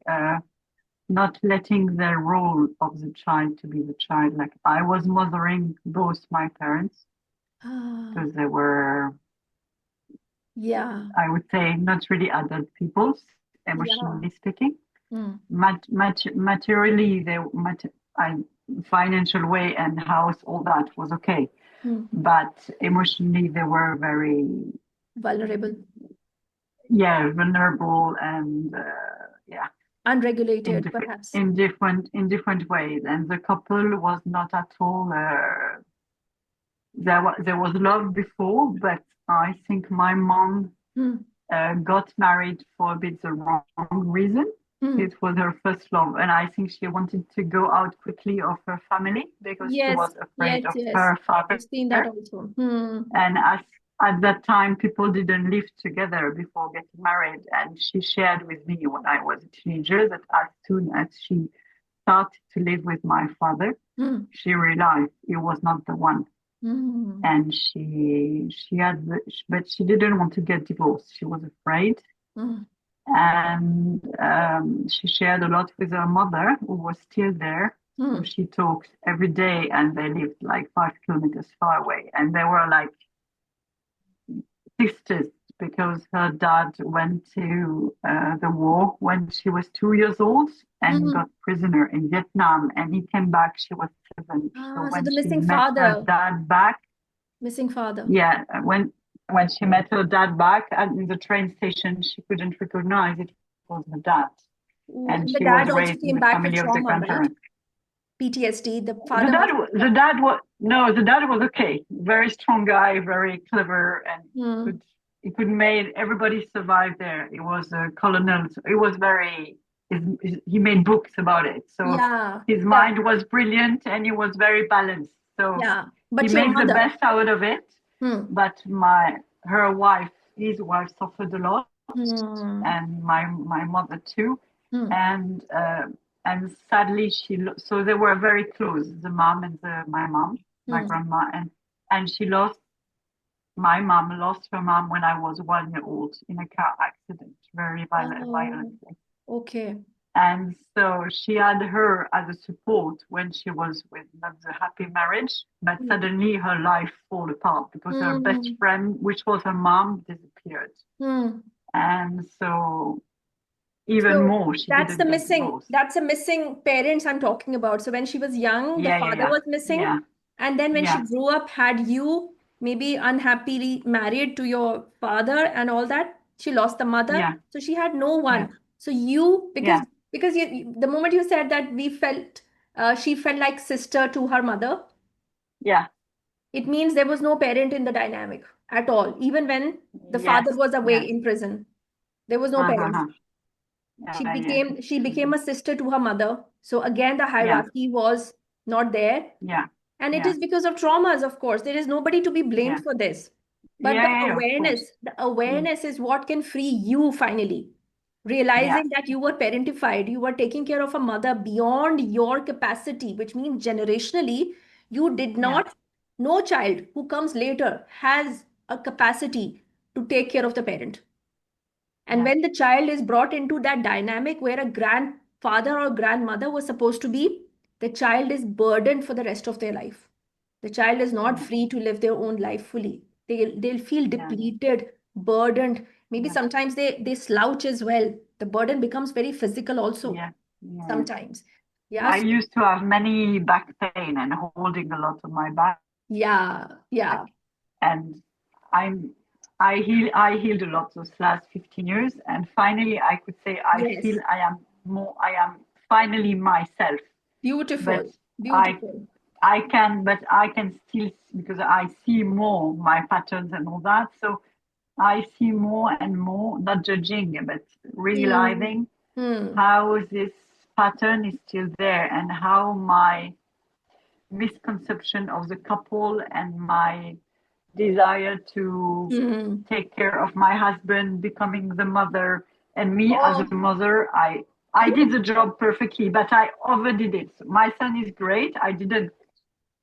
B: not letting their role of the child to be the child. Like I was mothering both my parents because they were,
A: Yeah.
B: I would say, not really adult people, emotionally speaking. Materially, financial way and house, all that was okay. But emotionally, they were very
A: Vulnerable.
B: Yeah, vulnerable and yeah,
A: Unregulated, perhaps.
B: in different ways. And the couple was not at all. There was love before, but I think my mom got married for a bit the wrong reason. It was her first love, and I think she wanted to go out quickly of her family because she
A: Yes,
B: was afraid of
A: yes.
B: her father.
A: I've seen that also.
B: And at that time, people didn't live together before getting married. And she shared with me when I was a teenager that as soon as she started to live with my father, she realized it was not the one. And but she didn't want to get divorced. She was afraid. And she shared a lot with her mother, who was still there. So she talked every day, and they lived like 5 kilometers far away. And they were like sisters because her dad went to the war when she was 2 years old and got prisoner in Vietnam. And he came back, she was 7. So
A: So
B: when
A: the
B: she
A: missing
B: met her
A: father.
B: dad back,
A: Missing father.
B: yeah, when she met her dad back at the train station, she couldn't recognize it was her dad. And
A: The
B: she was
A: dad also
B: raised in
A: came
B: the
A: back with
B: family of the
A: trauma, right?
B: grandparents.
A: PTSD. The
B: The
A: father
B: dad,
A: must
B: the dad was no, the dad was okay. Very strong guy, very clever, and he could make everybody survive there. He was a colonel. So it was very. He made books about it. So
A: yeah,
B: his
A: yeah,
B: mind was brilliant, and he was very balanced. So
A: yeah.
B: he
A: But your
B: made the
A: mother.
B: best out of it. But her wife, his wife, suffered a lot, and my mother too, and sadly so they were very close, the mom and my mom, my grandma, and she lost my mom lost her mom when I was 1 year old in a car accident, very
A: Oh,
B: violently.
A: okay.
B: And so she had her as a support when she was with not the happy marriage, but suddenly her life fall apart because her best friend, which was her mom, disappeared. And so even
A: So
B: more, she didn't get divorced.
A: that's the missing parents I'm talking about. So when she was young, the
B: Yeah, yeah,
A: father
B: yeah,
A: was missing.
B: yeah,
A: And then when she
B: yeah,
A: grew up, had you maybe unhappily married to your father and all that, she lost the mother.
B: yeah,
A: So she had no
B: yeah,
A: one. So you,
B: yeah,
A: because the moment you said that she felt like sister to her mother,
B: yeah,
A: it means there was no parent in the dynamic at all. Even when the
B: yes,
A: father was away
B: yes.
A: in prison, there was no parent.
B: Uh-huh. Yeah, yeah,
A: She became a sister to her mother. So again, the
B: yeah,
A: hierarchy was not there.
B: yeah,
A: And it
B: yeah,
A: is because of traumas, of course. There is nobody to be
B: yeah,
A: blamed for this. But
B: yeah, yeah, of course.
A: the
B: Mm.
A: awareness is what can free you finally.
B: Yeah,
A: Realizing that you were parentified, you were taking care of a mother beyond your capacity, which means generationally, you did
B: yeah,
A: not, no child who comes later has a capacity to take care of the parent. And
B: yeah,
A: when the child is brought into that dynamic where a grandfather or grandmother was supposed to be, the child is burdened for the rest of their life. The child is not
B: yeah,
A: free to live their own life fully. They'll feel
B: yeah, yeah,
A: depleted, burdened. Maybe
B: yeah,
A: sometimes they slouch as well. The burden becomes very physical also
B: yeah, yeah.
A: sometimes.
B: I
A: Yes.
B: used to have many back pain and holding a lot of my back,
A: Yeah. Yeah.
B: and I'm I healed a lot those last 15 years, and finally I could say
A: Yes.
B: I am finally myself. But
A: Beautiful.
B: I
A: Beautiful.
B: I can still, because I see more my patterns and all that. So I see more and more, not judging, but
A: Hmm.
B: realizing
A: Hmm.
B: how this pattern is still there and how my misconception of the couple and my desire to
A: Hmm.
B: take care of my husband, becoming the mother, and me as
A: Oh,
B: a mother, I did the job perfectly, but I overdid it. My son is great. I didn't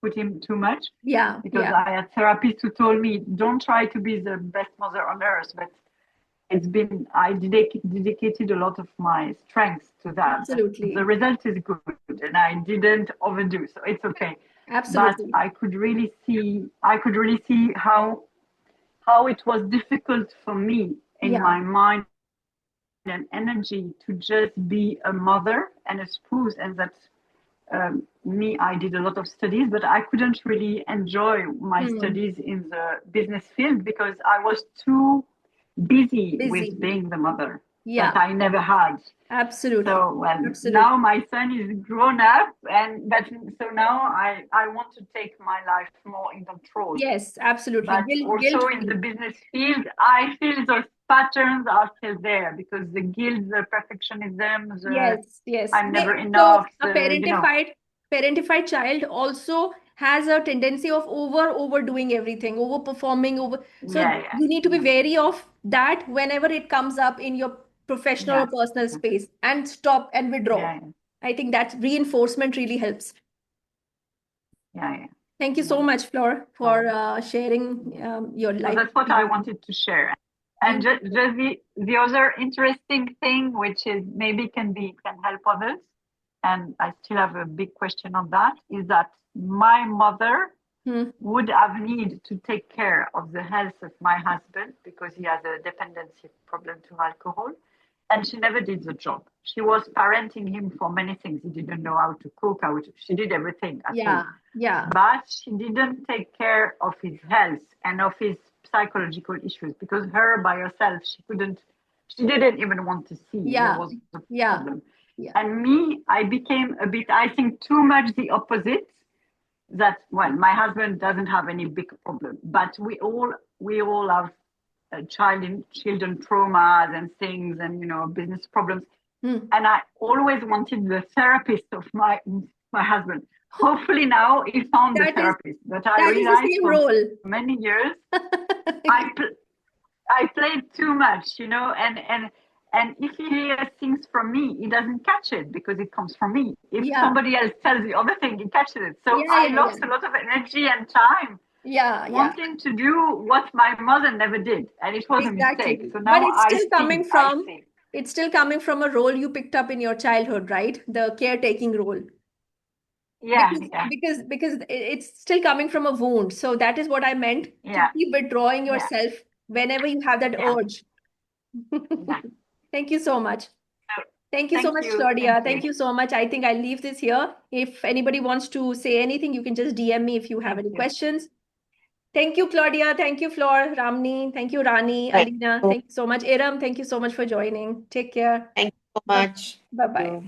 B: put him too much
A: yeah.
B: because
A: Yeah.
B: I had therapists who told me, don't try to be the best mother on earth. But I dedicated a lot of my strengths to that. But the
A: Absolutely.
B: result is good and I didn't overdo. So it's okay. But
A: Absolutely.
B: I could really see how it was difficult for me in
A: Yeah.
B: my mind and energy to just be a mother and a spouse, and that me, I did a lot of studies, but I couldn't really enjoy my
A: Hmm.
B: studies in the business field because I was too busy with
A: Busy.
B: being the mother that
A: Yeah.
B: I never had.
A: Absolutely.
B: So well, now
A: Absolutely.
B: my son is grown up, and but so now I want to take my life more in control.
A: Yes, absolutely.
B: But
A: Guilt
B: also in the
A: free.
B: business field, I feel those patterns are still there because the guilt, the perfectionism, the
A: Yes, yes.
B: I'm never
A: So
B: enough,
A: a
B: the
A: parentified child also has a tendency of overdoing everything, overperforming, over. So
B: yeah, yeah,
A: you need to be
B: yeah,
A: wary of that whenever it comes up in your professional
B: yeah,
A: or personal space and stop and withdraw.
B: yeah,
A: I think that reinforcement really helps.
B: yeah, yeah,
A: Thank you so
B: yeah.
A: much, Fleur, for
B: So,
A: sharing your
B: so
A: life
B: that's what I
A: experience.
B: wanted to share. And
A: Beautiful.
B: just the other interesting thing, which is maybe can help others, and I still have a big question on that, is that my mother would have need to take care of the health of my husband because he has a dependency problem to alcohol, and she never did the job. She was parenting him for many things. He didn't know how to cook, she did everything at home.
A: Yeah.
B: But she didn't take care of his health and of his psychological issues because her by herself, she didn't even want to see what was the problem. And me, I became a bit, I think, too much the opposite. That, well, my husband doesn't have any big problem, but we all have children traumas and things, and business problems. And I always wanted the therapist of my husband. Hopefully now he found the therapist, but I realized for many years I played too much, and if he hears things from me, he doesn't catch it because it comes from me. If somebody else tells the other thing, he catches it. So I lost a lot of energy and time wanting to do what my mother never did, and it was a mistake. So now
A: it's still coming from a role you picked up in your childhood, right? The caretaking role. Because it's still coming from a wound. So that is what I meant, to keep withdrawing yourself whenever you have that urge. Thank you so much. Thank you so much, Claudia. Thank you so much. I think I'll leave this here. If anybody wants to say anything, you can just DM me if you have any questions. Thank you, Claudia. Thank you, Flor, Ramni. Thank you, Rani, Alina. Thank you so much. Iram, thank you so much for joining. Take care.
C: Thank you so much.
A: Bye-bye.